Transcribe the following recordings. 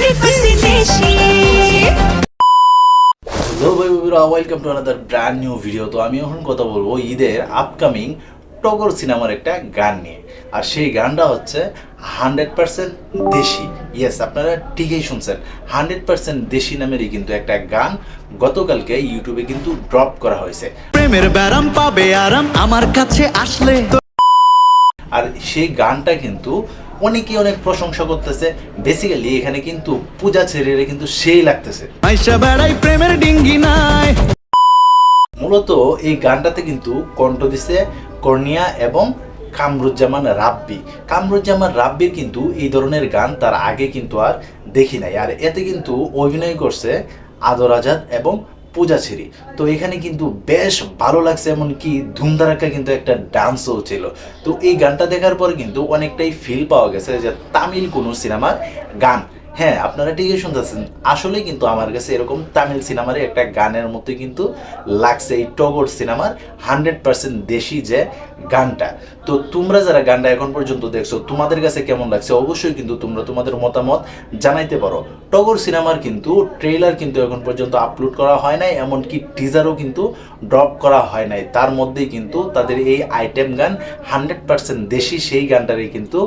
Hello ভাই বন্ধুরা, welcome to another brand new video. তো আমি এখন কথা বলবো ঈদের আপকামিং টগর সিনেমার একটা গান নিয়ে। আর সেই গানটা হচ্ছে 100% দেশি। ইয়েস, আপনারা ঠিকই শুনছেন, 100% দেশি নামেরই কিন্তু একটা গান গতকালকে ইউটিউবে কিন্তু ড্রপ করা হয়েছে। প্রেমের ব্যারাম পাবে আরাম আমার কাছে আসলে। আর সেই গানটা কিন্তু অনেকেই অনেক প্রশংসা করতেছে। বেসিক্যালি এখানে কিন্তু পূজা ছেড়ে কিন্তু সেই লাগতেছে। আইসা বেড়াই প্রেমের ডিঙ্গি নাই। মূলত এই গানটাতে কিন্তু কণ্ঠ দিছে কর্নিয়া এবং কামরুজ্জামান রাব্বি। কামরুজ্জামান রাব্বির কিন্তু এই ধরনের গান তার আগে কিন্তু আর দেখি নাই। আর এতে কিন্তু অভিনয় করছে আদর আজাদ এবং পূজা ছেড়ি। তো এখানে কিন্তু বেশ ভালো লাগছে, এমনকি ধুমধারাক্কা কিন্তু একটা ডান্সও ছিল। তো এই গানটা দেখার পরে কিন্তু অনেকটাই ফিল পাওয়া গেছে যে তামিল কোনো সিনেমার গান। হ্যাঁ, আপনারা ঠিকই শুনতেছেন, আসলে কিন্তু আমার কাছে এরকম তামিল সিনেমার একটা গানের মধ্যে কিন্তু লাগছে এই টগর সিনেমার 100% দেশি যে গানটা। তো তোমরা যারা গানটা এখন পর্যন্ত দেখছো, তোমাদের কাছে কেমন লাগছে অবশ্যই কিন্তু তোমরা তোমাদের মতামত জানাইতে পারো। টগর সিনেমার কিন্তু ট্রেইলার কিন্তু এখন পর্যন্ত আপলোড করা হয় নাই, এমনকি টিজারও কিন্তু ড্রপ করা হয় নাই। তার মধ্যেই কিন্তু তাদের এই আইটেম গান 100% দেশি সেই গানটারই কিন্তু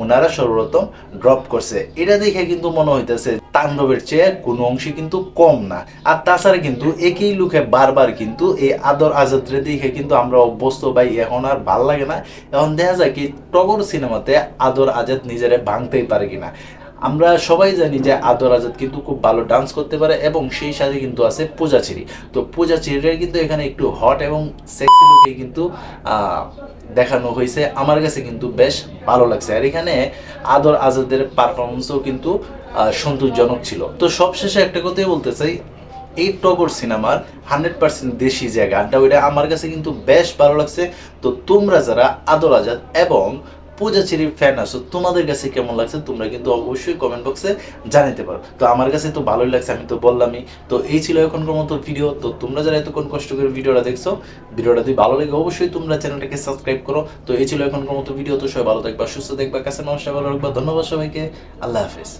ওনারা সর্বপ্রথম ড্রপ করছে। এটা দেখে কিন্তু মনে হইতেছে তাণ্ডবের চেয়ে কোনো অংশে কিন্তু কম না। আর তাছাড়া কিন্তু একই লুকে বারবার কিন্তু এই আদর আজাদরে দেখে কিন্তু আমরা অভ্যস্ত ভাই, এখন আর ভাল লাগে না। এখন দেখা যায় কি টগর সিনেমাতে আদর আজাদ নিজেরে ভাঙতেই পারে কিনা। আমরা সবাই জানি যে আদর আজাদ কিন্তু খুব ভালো ডান্স করতে পারে এবং সেই সাথে কিন্তু আছে পূজা চেরি। তো পূজা চেরির কিন্তু এখানে একটু হট এবং সেক্সি লুকে কিন্তু দেখানো হয়েছে। আমার কাছে কিন্তু বেশ ভালো লাগছে। আর এখানে আদর আজাদের পারফরমেন্সও কিন্তু সন্তোষজনক ছিল। তো সবশেষে একটা কথাই বলতে চাই, এই টগর সিনেমার 100% দেশি যে গানটা, ওইটা আমার কাছে কিন্তু বেশ ভালো লাগছে। তো তোমরা যারা আদর আজাদ এবং পূজা চেরির ফ্যান আছো, তোমাদের কাছে কেমন লাগছে তোমরা কিন্তু অবশ্যই কমেন্ট বক্সে জানাতে পারো। তো আমার কাছে তো ভালোই লাগছে, আমি তো বললামই। তো এই ছিল এখনকার মতো ভিডিও। তো তোমরা যারা এতক্ষণ কষ্ট করে ভিডিওটা দেখছো, ভিডিওটা যদি ভালো লাগে অবশ্যই তোমরা চ্যানেলটাকে সাবস্ক্রাইব করো। তো এই ছিল এখনকার মতো ভিডিও। তো সবাই ভালো থাকবা, সুস্থ থাকবা, কাছে নমস্কার, ভালো রাখবা। ধন্যবাদ সবাইকে, আল্লাহ হাফেজ।